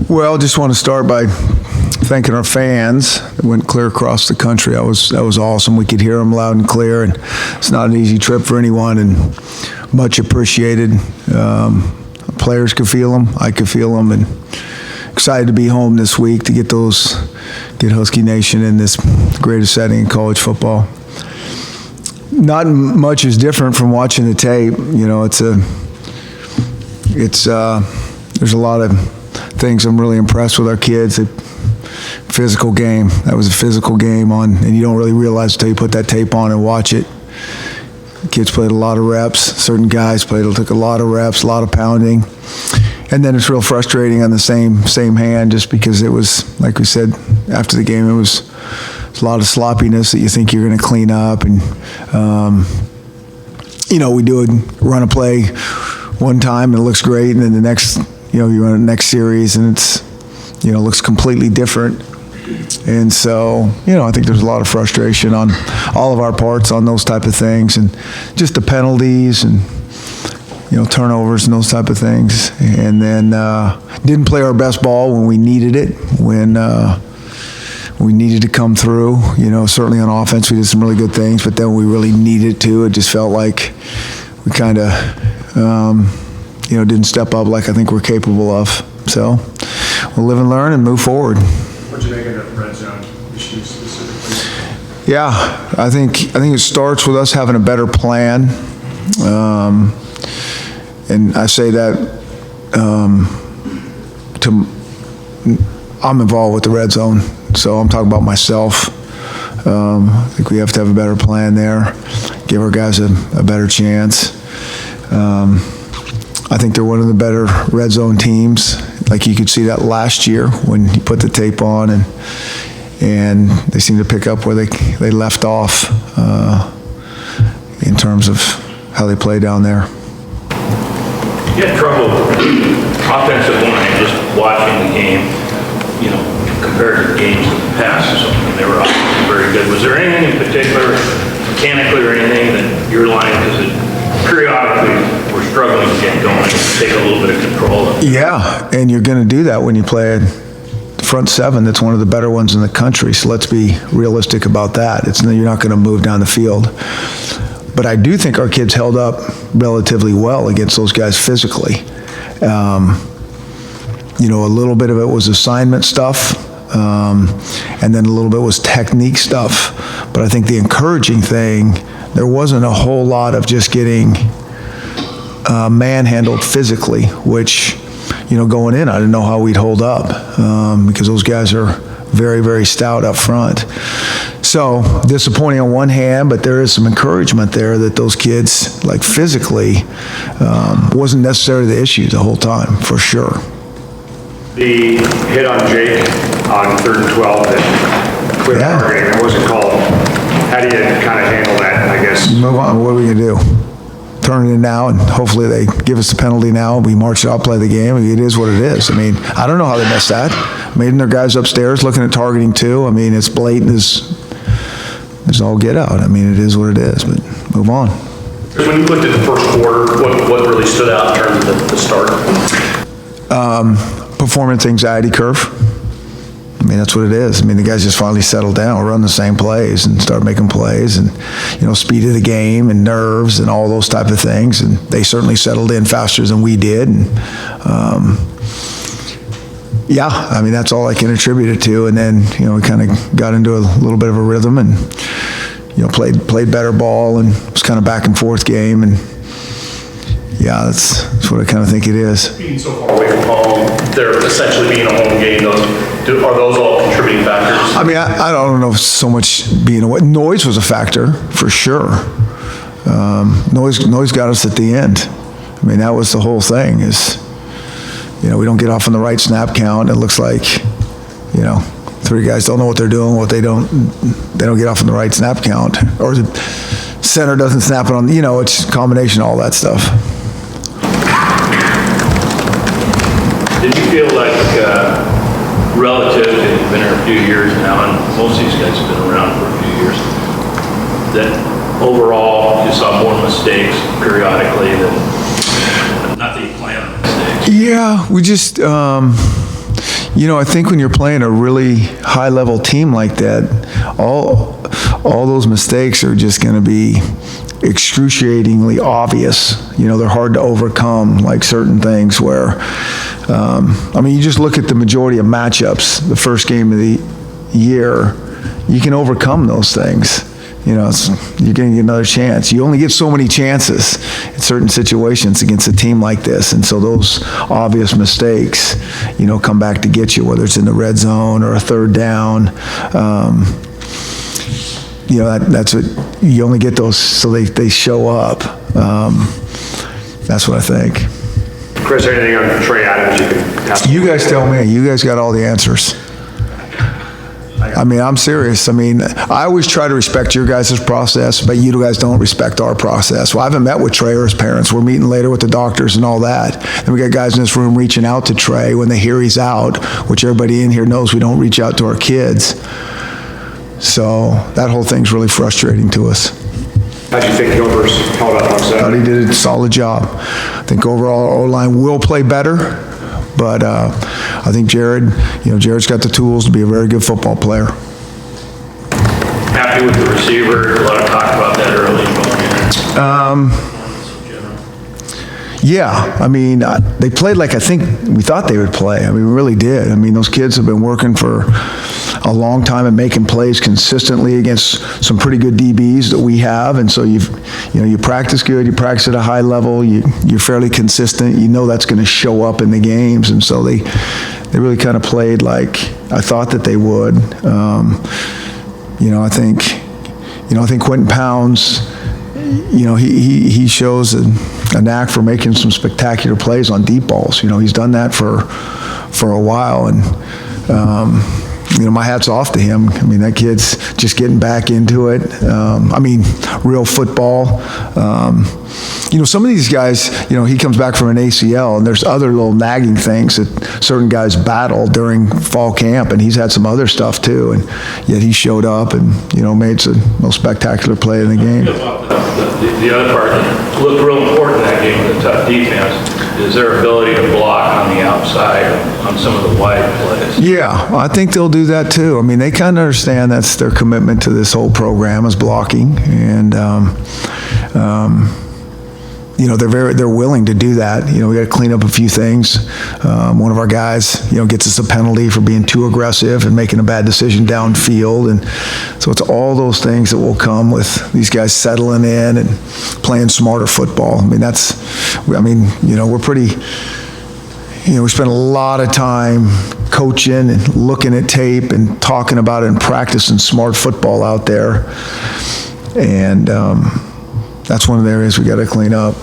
Well, just want to start by thanking our fans that went clear across the country. That was awesome. We could hear them loud and clear, and it's not an easy trip for anyone, and much appreciated. Players could feel them. I could feel them, and excited to be home this week to get Husky Nation in this greatest setting in college football. Not much is different from watching the tape. You know, there's a lot of things I'm really impressed with our kids. Physical game. That was a physical game and you don't really realize until you put that tape on and watch it. Kids played a lot of reps. Certain guys took a lot of reps, a lot of pounding. And then it's real frustrating on the same hand, just because it was, like we said after the game, it was a lot of sloppiness that you think you're going to clean up. And, we run a play one time and it looks great, and then the next, you run the next series and it's, looks completely different. And so, I think there's a lot of frustration on all of our parts on those type of things, and just the penalties and, turnovers and those type of things. And then didn't play our best ball when we needed it, when we needed to come through. Certainly on offense we did some really good things, but then we really needed to. It just felt like we kind of, didn't step up like I think we're capable of. So we'll live and learn and move forward. What'd you make of the red zone issue specifically? Yeah, I think it starts with us having a better plan. And I say that I'm involved with the red zone, so I'm talking about myself. I think we have to have a better plan there, give our guys a better chance. I think they're one of the better red zone teams. Like, you could see that last year when you put the tape on, and they seem to pick up where they left off in terms of how they play down there. You had trouble offensive line just watching the game, compared to games in the past or something. They were obviously very good. Was there anything in particular, mechanically or anything, that your line, because periodically we're struggling to get going, take a little bit of control of it? Yeah, and you're going to do that when you play a front seven that's one of the better ones in the country. So let's be realistic about that. You're not going to move down the field. But I do think our kids held up relatively well against those guys physically. A little bit of it was assignment stuff, and then a little bit was technique stuff. But I think the encouraging thing, there wasn't a whole lot of just getting manhandled physically, which, going in, I didn't know how we'd hold up, because those guys are very, very stout up front. So disappointing on one hand, but there is some encouragement there that those kids, like, physically, wasn't necessarily the issue the whole time, for sure. The hit on Jake on 3rd and 12 that clear targeting, it wasn't called. How do you kind of handle that, I guess? Move on. What are we going to do? Turn it in now, and hopefully they give us the penalty now. We march it out, play the game. It is what it is. I don't know how they missed that. Their guys upstairs looking at targeting too. It's blatant as all get out. It is what it is, but move on. When you looked at the first quarter, what really stood out in terms of the start? Performance anxiety curve. That's what it is. The guys just finally settled down, run the same plays and start making plays, and, speed of the game and nerves and all those type of things. And they certainly settled in faster than we did. And, that's all I can attribute it to. And then, we kind of got into a little bit of a rhythm and, played better ball, and it was kind of back and forth game. And that's what I kind of think it is. Being so far away from home, they're essentially being a home game. Are those all contributing factors? I don't know if so much being away. Noise was a factor, for sure. Noise got us at the end. That was the whole thing is, we don't get off on the right snap count. It looks like, three guys don't know what they're doing, they don't get off on the right snap count. Or the center doesn't snap it on, it's a combination of all that stuff. Did you feel like, relative to, you've been here a few years now, and most of these guys have been around for a few years, that overall you saw more mistakes periodically than, not that you plan on mistakes? Yeah, we just, I think when you're playing a really high-level team like that, all those mistakes are just going to be excruciatingly obvious. They're hard to overcome, like certain things where, you just look at the majority of matchups, the first game of the year, you can overcome those things. You're going to get another chance. You only get so many chances in certain situations against a team like this, and so those obvious mistakes, come back to get you, whether it's in the red zone or a third down. That's what you only get those, so they show up. That's what I think. Chris, anything on Trey Adams you can ask? You guys tell me. You guys got all the answers. I'm serious. I always try to respect your guys' process, but you guys don't respect our process. Well, I haven't met with Trey or his parents. We're meeting later with the doctors and all that. And we got guys in this room reaching out to Trey when they hear he's out, which everybody in here knows we don't reach out to our kids. So that whole thing's really frustrating to us. How do you think Gilbert's held up on I thought Saturday? he did a solid job. I think overall our O-line will play better, but I think Jared's got the tools to be a very good football player. Happy with the receiver, a lot of talk about that early going in. Yeah, they played like I think we thought they would play. We really did. Those kids have been working for a long time and making plays consistently against some pretty good DBs that we have, and so you practice good, you practice at a high level, you're fairly consistent, that's going to show up in the games, and so they really kind of played like I thought that they would. I think Quentin Pounds, he shows a knack for making some spectacular plays on deep balls. He's done that for a while, and my hat's off to him. That kid's just getting back into it. Real football. Some of these guys, he comes back from an ACL, and there's other little nagging things that certain guys battle during fall camp, and he's had some other stuff too, and yet he showed up and, made some most spectacular play in the game. The other part that looked real important in that game with a tough defense is their ability to block on the outside on some of the wide plays. Yeah, I think they'll do that too. They kind of understand that's their commitment to this whole program is blocking, and they're willing to do that. We got to clean up a few things. One of our guys, gets us a penalty for being too aggressive and making a bad decision downfield, and so it's all those things that will come with these guys settling in and playing smarter football. We're pretty. We spend a lot of time coaching and looking at tape and talking about it and practicing smart football out there, and that's one of the areas we got to clean up.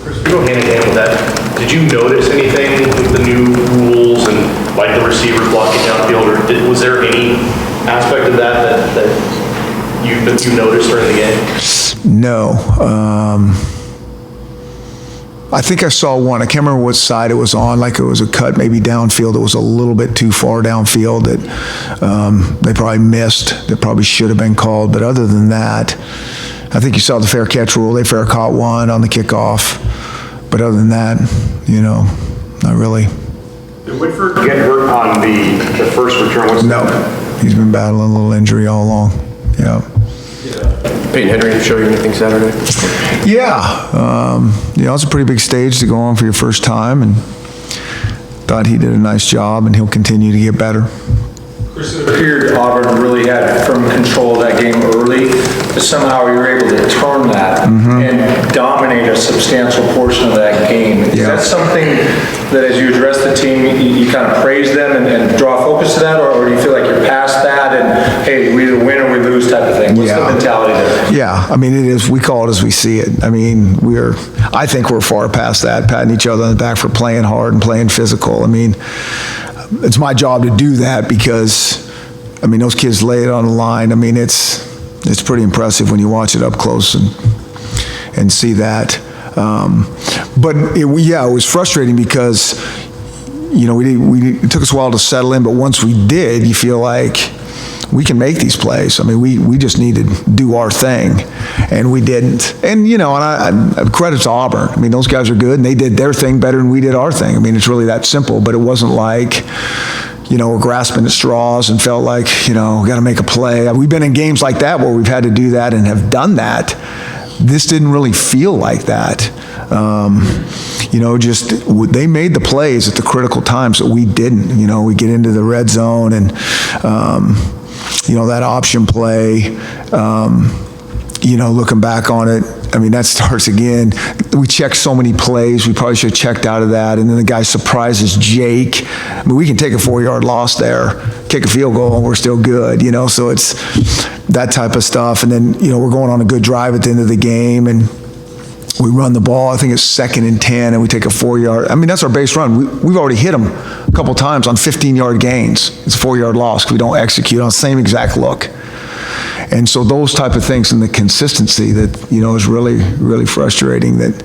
You go hand in hand with that. Did you notice anything with the new rules and like the receiver blocking downfield, or was there any aspect of that you noticed during the game? No. I think I saw one. I can't remember what side it was on. Like it was a cut maybe downfield. It was a little bit too far downfield that they probably missed. That probably should have been called. But other than that, I think you saw the fair catch rule. They fair caught one on the kickoff. But other than that, not really. Did Whitford get hurt on the first return? No. He's been battling a little injury all along. Yeah. Peyton Henry show you anything Saturday? Yeah. It's a pretty big stage to go on for your first time, and thought he did a nice job, and he'll continue to get better. Chris, it appeared Auburn really had firm control of that game early, but somehow you were able to turn that and dominate a substantial portion of that game. Is that something that as you address the team, you kind of praise them and draw focus to that, or do you feel like you're past that and, hey, we either win or we lose type of thing? What's the mentality there? Yeah, it is, we call it as we see it. I think we're far past that, patting each other on the back for playing hard and playing physical. It's my job to do that because, those kids lay it on the line. It's pretty impressive when you watch it up close and see that. But it was frustrating because, it took us a while to settle in, but once we did, you feel like we can make these plays. We just need to do our thing, and we didn't. And, and credit to Auburn. Those guys are good, and they did their thing better than we did our thing. It's really that simple, but it wasn't like, were grasping at straws and felt like, we got to make a play. We've been in games like that where we've had to do that and have done that. This didn't really feel like that. They made the plays at the critical times that we didn't. We get into the red zone and, that option play, looking back on it, that starts again. We checked so many plays. We probably should have checked out of that. And then the guy surprises Jake. We can take a 4-yard loss there, kick a field goal, and we're still good, So it's that type of stuff. And then, we're going on a good drive at the end of the game, and we run the ball. I think it's 2nd and 10, and we take a 4-yard. That's our base run. We've already hit them a couple times on 15-yard gains. It's a 4-yard loss because we don't execute on the same exact look. And so those type of things and the consistency that, is really, really frustrating, that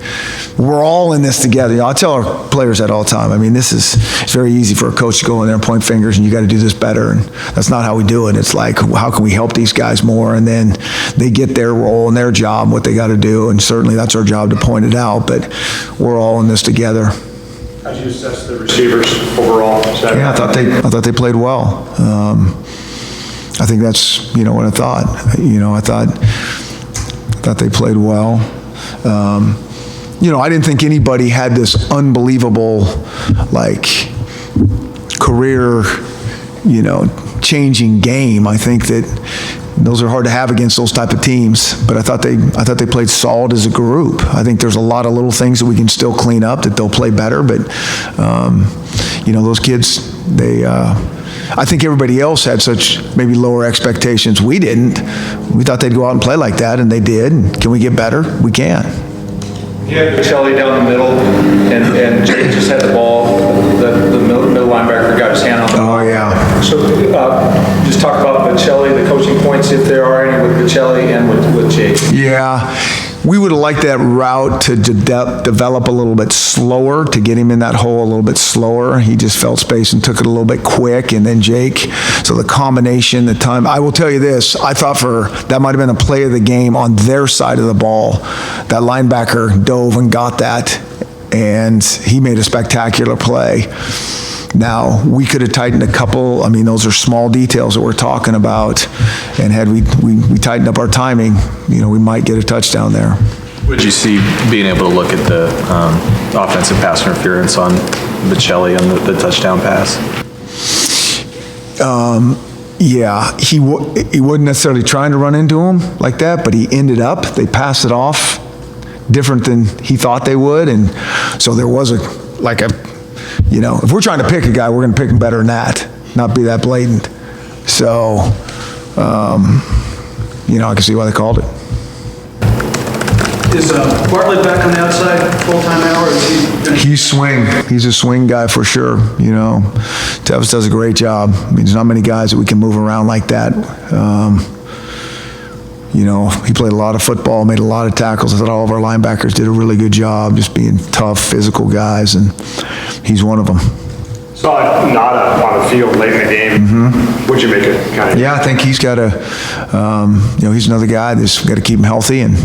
we're all in this together. I tell our players that all the time. It's very easy for a coach to go in there and point fingers and you got to do this better. And that's not how we do it. It's like, how can we help these guys more? And then they get their role and their job, what they got to do. And certainly that's our job to point it out, but we're all in this together. How did you assess the receivers overall Saturday? Yeah, I thought they played well. I think that's, what I thought. I thought they played well. I didn't think anybody had this unbelievable, career, changing game. I think that those are hard to have against those type of teams. But I thought they played solid as a group. I think there's a lot of little things that we can still clean up, that they'll play better. But those kids, I think everybody else had such maybe lower expectations. We didn't. We thought they'd go out and play like that, and they did. And can we get better? We can. You had Bocelli down the middle, and Jake just had the ball. The middle linebacker got his hand on the ball. Oh, yeah. So just talk about Bocelli, the coaching points, if there are any, with Bocelli and with Jake. Yeah. We would have liked that route to develop a little bit slower, to get him in that hole a little bit slower. He just felt space and took it a little bit quick, and then Jake. So the combination, the time. I will tell you this, I thought that might have been a play of the game on their side of the ball. That linebacker dove and got that, and he made a spectacular play. Now, we could have tightened a couple. Those are small details that we're talking about. And had we tightened up our timing, we might get a touchdown there. Would you see being able to look at the offensive pass interference on Bocelli on the touchdown pass? Yeah, he wasn't necessarily trying to run into him like that, but he ended up. They passed it off different than he thought they would, and so there was if we're trying to pick a guy, we're going to pick him better than that, not be that blatant. So, I can see why they called it. Is Bartlett back on the outside full-time now, or is he? He's a swing guy for sure. Tevis does a great job. There's not many guys that we can move around like that. He played a lot of football, made a lot of tackles. I thought all of our linebackers did a really good job, just being tough, physical guys, and he's one of them. Saw Nada on the field late in the game. Mm-hmm. What'd you make it kind of? Yeah, I think he's got he's another guy that's got to keep him healthy, and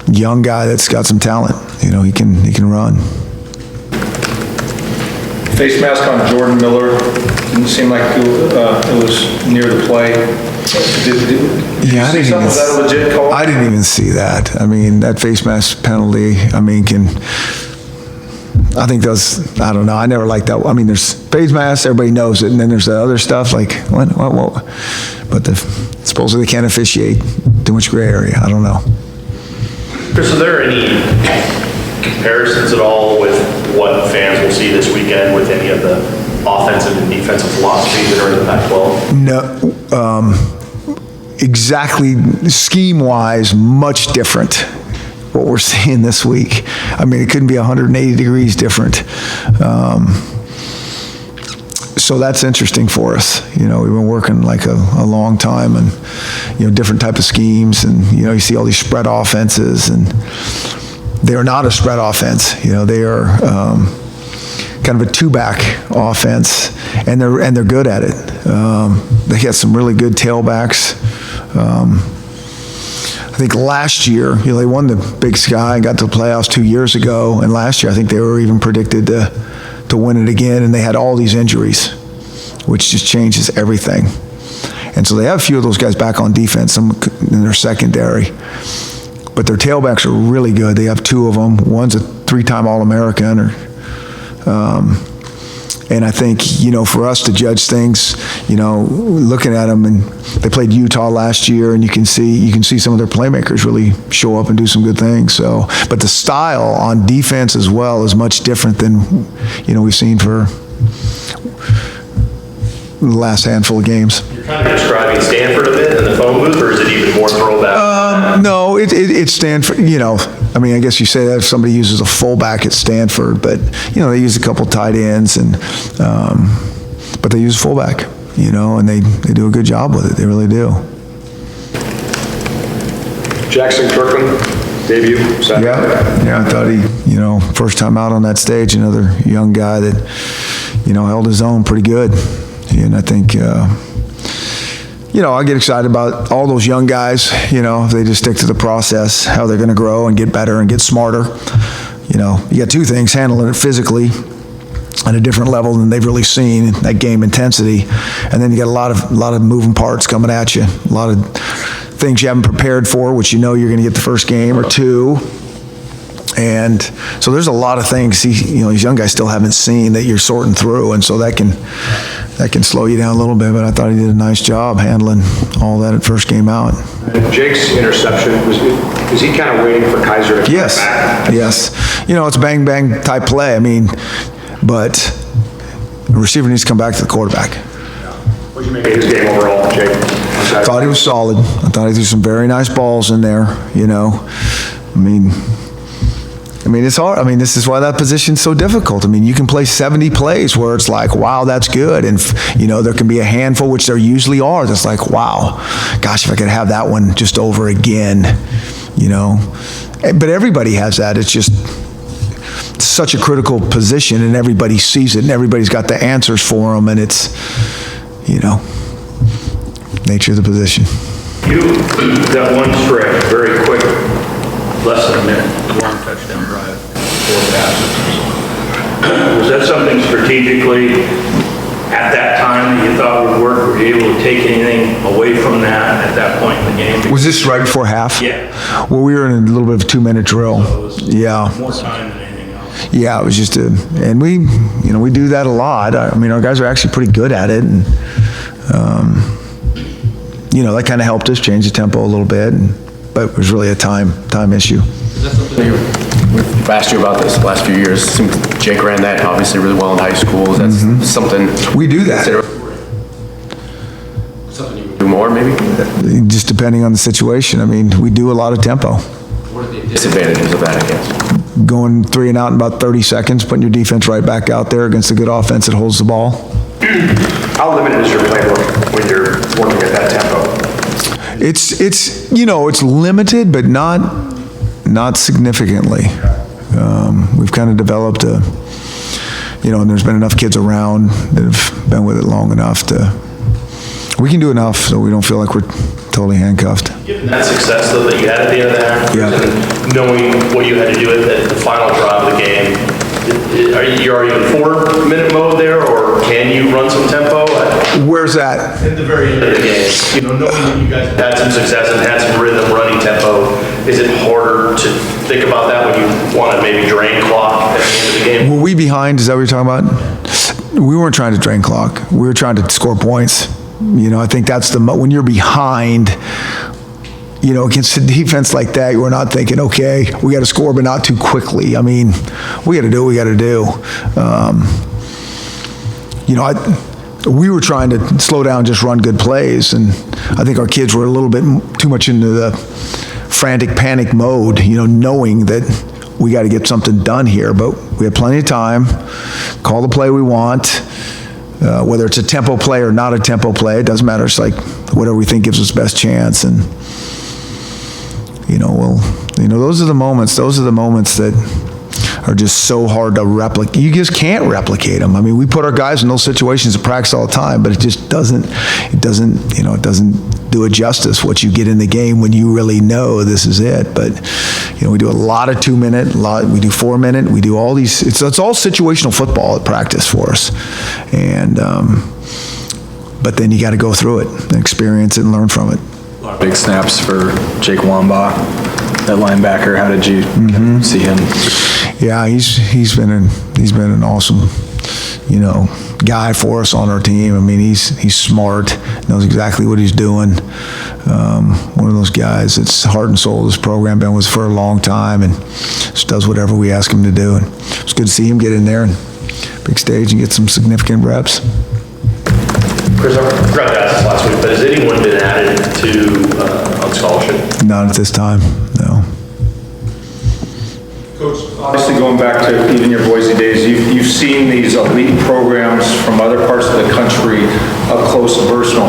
young guy that's got some talent. He can run. Face mask on Jordan Miller. Didn't seem like it was near the play. Yeah, Was that a legit call? I didn't even see that. That face mask penalty, I think those, I don't know, I never liked that. There's face masks, everybody knows it, and then there's the other stuff, like, what? But supposedly they can't officiate, too much gray area, I don't know. Chris, are there any comparisons at all with what fans will see this weekend with any of the offensive and defensive philosophies that are in the Pac-12? No, exactly, scheme-wise, much different. What we're seeing this week. It couldn't be 180 degrees different. So that's interesting for us. We've been working like a long time, and different type of schemes, and you see all these spread offenses, and they're not a spread offense. They are kind of a two-back offense, and they're good at it. They got some really good tailbacks. I think last year, they won the Big Sky and got to the playoffs 2 years ago, and last year I think they were even predicted to win it again, and they had all these injuries. which just changes everything. And so they have a few of those guys back on defense, some in their secondary. But their tailbacks are really good. They have two of them. One's a 3-time All-American. And I think, for us to judge things, looking at them, and they played Utah last year, and you can see some of their playmakers really show up and do some good things. So, but the style on defense as well is much different than, we've seen for the last handful of games. You're kind of describing Stanford a bit in the phone booth, or is it even more throwback? No, it's Stanford, I guess you say that if somebody uses a fullback at Stanford, but, they use a couple tight ends, but they use fullback, and they do a good job with it. They really do. Jackson Kirkland, debut, Saturday. Yeah, I thought he, first time out on that stage, another young guy that, held his own pretty good. And I think, I get excited about all those young guys, if they just stick to the process, how they're going to grow and get better and get smarter. You got two things: handling it physically at a different level than they've really seen, that game intensity, and then you got a lot of moving parts coming at you, a lot of things you haven't prepared for, which you're going to get the first game or two. And so there's a lot of things these young guys still haven't seen that you're sorting through, and so that can slow you down a little bit. But I thought he did a nice job handling all that at first game out. Jake's interception, was he kind of waiting for Kaiser to come back? Yes. It's a bang bang type play. But the receiver needs to come back to the quarterback. What did you make of his game overall, Jake? I thought he was solid. I thought he threw some very nice balls in there. It's hard. This is why that position's so difficult. You can play 70 plays where it's like, wow, that's good. And, there can be a handful, which there usually are, that's like, wow, gosh, if I could have that one just over again, But everybody has that. It's just such a critical position, and everybody sees it, and everybody's got the answers for them, and it's, nature of the position. That one stretch, very quick, less than a minute, one touchdown drive, 4 passes. Was that something strategically at that time that you thought would work? Were you able to take anything away from that at that point in the game? Was this right before half? Yeah. Well, we were in a little bit of a 2-minute drill. So it was Yeah. more time than anything else. Yeah, it was just and we do that a lot. Our guys are actually pretty good at it, and that kind of helped us change the tempo a little bit, but it was really a time issue. Is that something we've asked you about this the last few years? Seems Jake ran that obviously really well in high school. Is that something We do that. Something you would do more, maybe? Just depending on the situation. We do a lot of tempo. What are the disadvantages of that, I guess? Going 3 and out in about 30 seconds, putting your defense right back out there against a good offense that holds the ball. How limited is your playbook when you're working at that tempo? It's limited, but not significantly. We've kind of developed and there's been enough kids around that have been with it long enough we can do enough so we don't feel like we're totally handcuffed. Given that success, though, that you had at the end of the half, and knowing what you had to do at the final drive of the game, are you already in 4-minute mode there, or can you run some tempo? Where's that? At the very end of the game, knowing that you guys had some success and had some rhythm running tempo, is it harder to think about that when you want to maybe drain clock at the end of the game? Were we behind? Is that what you're talking about? We weren't trying to drain clock. We were trying to score points. I think that's when you're behind, against a defense like that, we're not thinking, okay, we got to score, but not too quickly. We got to do what we got to do. We were trying to slow down, just run good plays, and I think our kids were a little bit too much into the frantic panic mode, knowing that we got to get something done here, but we had plenty of time, call the play we want, whether it's a tempo play or not a tempo play, it doesn't matter. It's like whatever we think gives us best chance, and those are the moments that are just so hard to replicate. You just can't replicate them. We put our guys in those situations at practice all the time, but it just doesn't do it justice what you get in the game when you really know this is it. But we do a lot of 2-minute, we do 4-minute, we do all these. It's all situational football at practice for us, and but then you got to go through it and experience it and learn from it. Big snaps for Jake Wamba, that linebacker. How did you see him? Yeah, he's been an awesome, guy for us on our team. I mean, he's smart, knows exactly what he's doing. One of those guys that's heart and soul of this program, been with us for a long time, and just does whatever we ask him to do. And it's good to see him get in there and big stage and get some significant reps. Chris, I forgot to ask this last week, but has anyone been added to on scholarship? Not at this time, no. Coach, obviously going back to even your Boise days, you've seen these elite programs from other parts of the country up close and personal.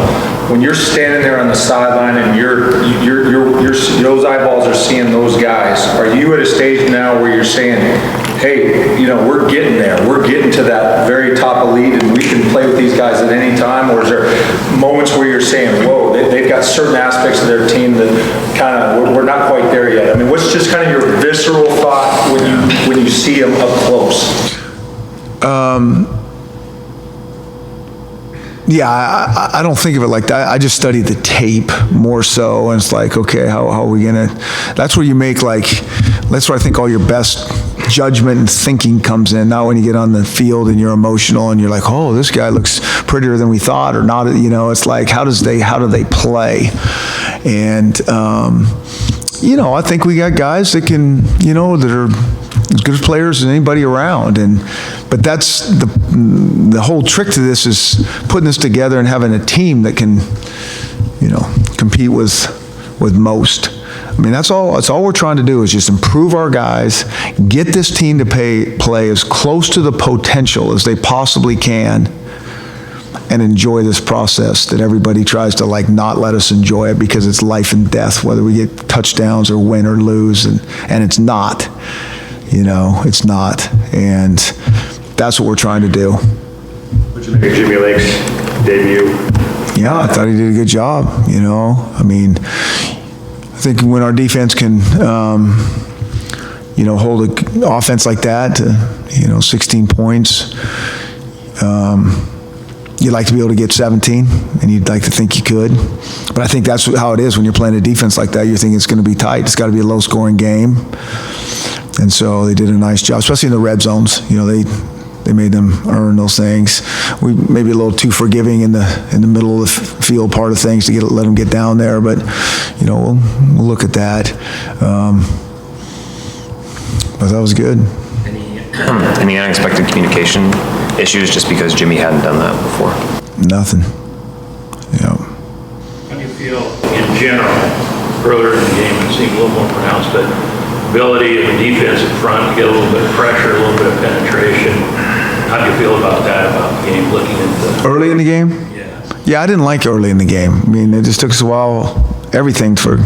When you're standing there on the sideline and those eyeballs are seeing those guys, are you at a stage now where you're saying, hey, we're getting there, we're getting to that very top elite and we can play with these guys at any time? Or is there moments where you're saying, whoa, they've got certain aspects of their team that kind of, we're not quite there yet? I mean, what's just kind of your visceral thought when you see them up close? Yeah, I don't think of it like that. I just study the tape more so, and it's like, okay, how are we gonna, that's where you make that's where I think all your best judgment and thinking comes in. Not when you get on the field and you're emotional and you're like, oh, this guy looks prettier than we thought, or not, it's like, how do they play? And, I think we got guys that can, that are as good as players as anybody around, but that's the whole trick to this, is putting this together and having a team that can, compete with most. I mean, that's all we're trying to do, is just improve our guys, get this team to play as close to the potential as they possibly can, and enjoy this process that everybody tries to not let us enjoy it because it's life and death, whether we get touchdowns or win or lose, and it's not. It's not, and that's what we're trying to do. What'd you make of Jimmy Lake's debut? Yeah, I thought he did a good job. I mean, I think when our defense can, hold an offense like that to, 16 points, you'd like to be able to get 17, and you'd like to think you could. But I think that's how it is when you're playing a defense like that. You're thinking it's going to be tight. It's got to be a low-scoring game. And so they did a nice job, especially in the red zones. They made them earn those things. We may be a little too forgiving in the middle of the field part of things to let them get down there, but we'll look at that. But that was good. Any unexpected communication issues just because Jimmy hadn't done that before? Nothing. Yeah. How do you feel in general, earlier in the game, it seemed a little more pronounced, but ability of the defense in front to get a little bit of pressure, a little bit of penetration. How do you feel about that, about the game, looking at the... Early in the game? Yeah. Yeah, I didn't like early in the game. I mean, it just took us a while, everything for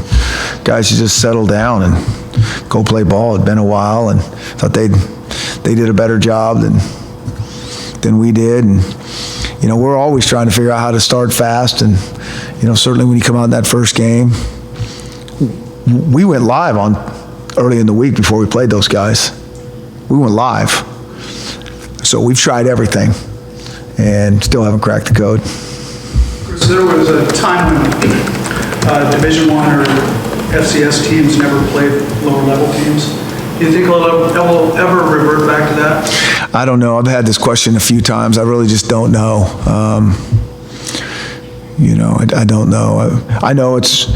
guys to just settle down and go play ball. It'd been a while, and thought they did a better job than we did. And, we're always trying to figure out how to start fast. And, certainly when you come out in that first game, we went live early in the week before we played those guys. We went live. So we've tried everything and still haven't cracked the code. Chris, there was a time when Division I or FCS teams never played lower level teams. Do you think it'll ever revert back to that? I don't know. I've had this question a few times. I really just don't know. I don't know. I know it's,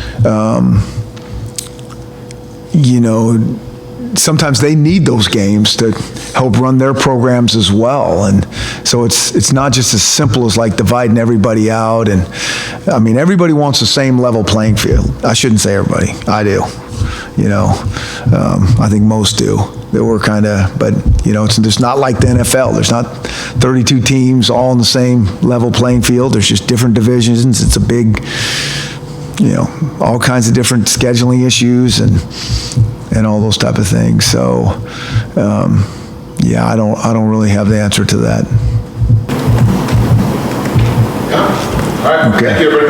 sometimes they need those games to help run their programs as well. And so it's not just as simple as dividing everybody out. And I mean, everybody wants the same level playing field. I shouldn't say everybody. I do. I think most do. That we're but it's not like the NFL. There's not 32 teams all on the same level playing field. There's just different divisions. It's a big, all kinds of different scheduling issues and all those type of things. So, I don't really have the answer to that. All right. Okay. Thank you, everybody.